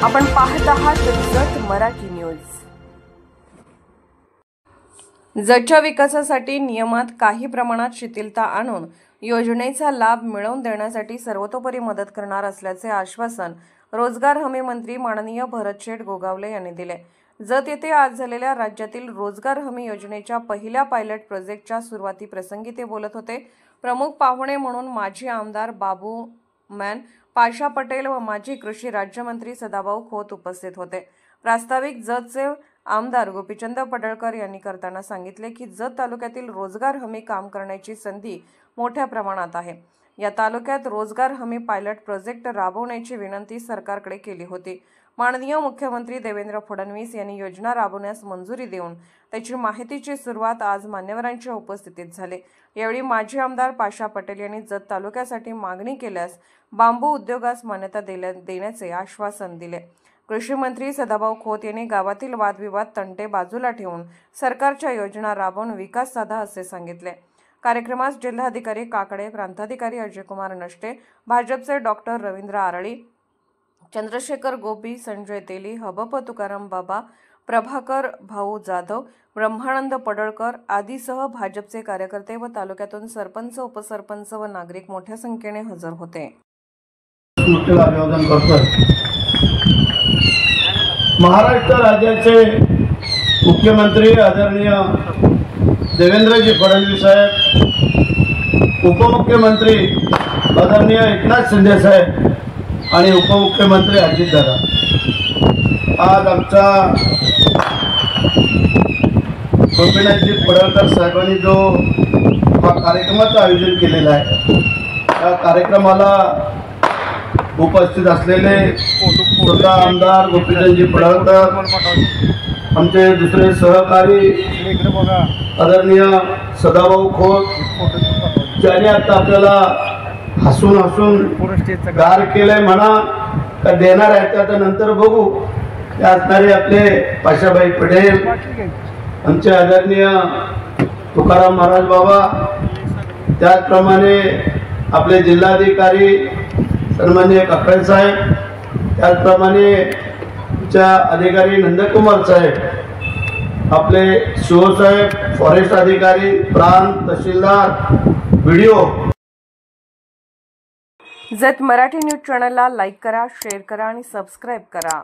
आपण पाहत आहात जत मराठी न्यूज। जतच्या विकासासाठी नियमात काही प्रमाणात शिथिलता आणून योजनेचा लाभ मिळवून देण्यासाठी सर्वतोपरी मदत करणार असल्याचे आश्वासन रोजगार हमी मंत्री माननीय भरतशेठ गोगावले यांनी दिले। जत येथे आज झालेल्या राज्यातील रोजगार हमी योजनेच्या पहिल्या पायलट प्रोजेक्टच्या सुरुवाती प्रसंगी ते बोलत होते। प्रमुख पाहुणे म्हणून माजी आमदार बाबू मॅन, पाशा पटेल व माजी कृषी राज्यमंत्री सदाभाऊ खोत उपस्थित होते। प्रास्ताविक जतचे आमदार गोपीचंद पडळकर यांनी करताना सांगितले की जत तालुक्यातील रोजगार हमी काम करण्याची संधी मोठ्या प्रमाणात आहे। या तालुक्यात रोजगार हमी पायलट प्रोजेक्ट राबवण्याची विनंती सरकारकडे केली होती। माननीय मुख्यमंत्री देवेंद्र फडणवीस यांनी योजना राबवण्यास मंजुरी देऊन त्याची माहितीची सुरुवात आज मान्यवरांच्या उपस्थितीत झाली। यावेळी माजी आमदार पाशा पटेल यांनी जत तालुक्यासाठी मागणी केल्यास बांबू उद्योगास मान्यता देण्याचे आश्वासन दिले। कृषी मंत्री सदाभाऊ खोत यांनी गावातील वादविवाद तंटे बाजूला ठेवून सरकारच्या योजना राबवून विकास साधा असे सांगितले। कार्यक्रमास जिल्हाधिकारी काकडे, प्रांताधिकारी अजयकुमार नष्टे, भाजपचे डॉक्टर रवींद्र आरळी, चंद्रशेखर गोपी, संजय तेली, हबप तुकाराम बाबा, प्रभाकर भाऊ जाधव, ब्रह्मानंद पडळकर आदीसह भाजपचे कार्यकर्ते व तालुक्यातून सरपंच, उपसरपंच व नागरिक मोठ्या संख्येने हजर होते। महाराष्ट्र राज्याचे मुख्यमंत्री आदरणीय देवेंद्रजी फडणवीस साहेब, उपमुख्यमंत्री आदरणीय एकनाथ शिंदे साहेब आणि उपमुख्यमंत्री अजितदादा, आज आमचा गोपीनाथजी पडळकर साहेबांनी जो हा कार्यक्रमाचं आयोजन केलेला आहे, त्या कार्यक्रमाला उपस्थित असलेले स्वतः आमदार गोपीनाथजी पडळकर, आमचे दुसरे सहकारी आदरणीय सदाभाऊ खोत, ज्याने आता आपल्याला हसून हसून गार केलंय म्हणा का देणार आहे त्याच्या नंतर बघू, ते असणारे आपले पाशाबाई पटेल, आमचे आदरणीय तुकाराम महाराज बाबा, त्याचप्रमाणे आपले जिल्हाधिकारी सन्माननीय काकडे साहेब, त्याचप्रमाणे आमच्या अधिकारी नंदकुमार साहेब, आपले शिवसाहेब, फॉरेस्ट अधिकारी, प्रांत तहसीलदार, व्हिडिओ। जत मराठी न्यूज चॅनलला लाईक करा, शेअर करा आणि सबस्क्राईब करा।